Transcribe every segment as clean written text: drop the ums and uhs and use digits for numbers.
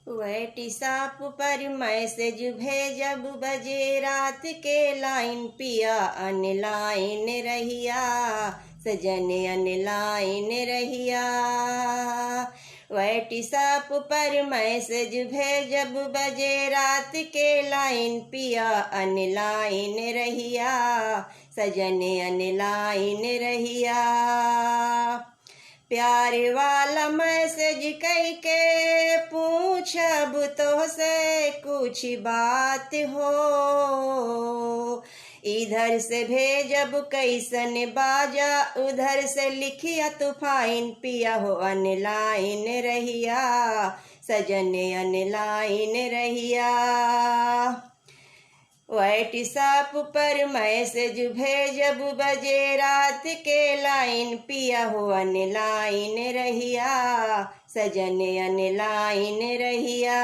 WhatsApp पर message भेजब बजे रात के लाइन पिया अनलाइन रहिया सजन अनलाइन रहिया। व्हाट्सएप पर मैसेज भेजब बजे रात के लाइन पिया अनलाइन रहिया सजन अनलाइन रहिया। प्यार वाला मैसेज कई के पूछब तो से कुछ बात हो, इधर से भेजब कैसन बाजा उधर से लिखिया तूफान पिया हो अनलाइन रहिया सजन अनलाइन रहिया। व्हाट्सएप पर मैसेज भेजब बजे रात के लाइन पिया हो अनलाइन रहिया सजन अनलाइन रहिया।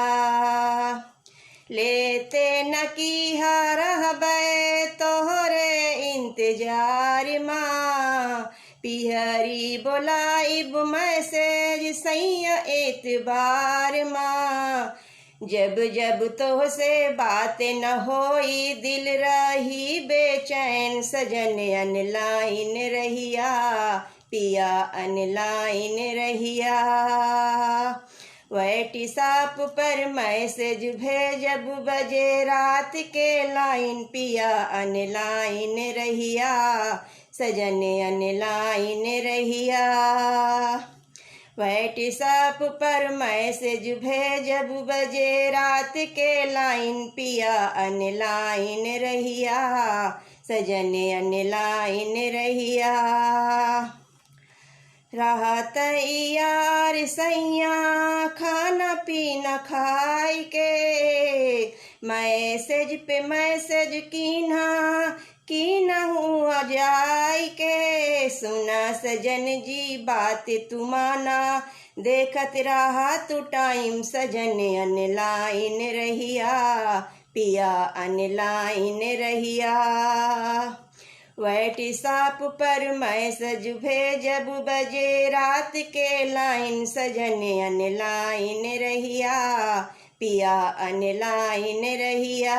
लेते न की रहबे तोहरे इंतजार माँ पिहरी बोलाइब मैसेज सैया एतबार माँ। जब जब तो से बात न होई दिल रही बेचैन सजन अनलाइन रहिया पिया अनलाइन रहिया। व्हाट्सएप पर मैसेज भेजब बजे रात के लाइन पिया अनलाइन रहिया सजन अनलाइन रहिया। व्हाट्सएप पर मैसेज भेजब बजे रात के लाइन पिया अनलाइन रहिया सजन अनलाइन रहिया। राहत यार सैया खाना पीना खाई के मैसेज पे मैसेज कीना हुआ जाई के। सुना सजन जी बात तू माना देखत रहा तू टाइम सजन अनलाइन रहिया पिया अनलाइन रहिया। व्हाट्सएप पर मैसेज भेजब बजे रात के लाइन सजन अनलाइन रहिया पिया अनलाइन रहिया।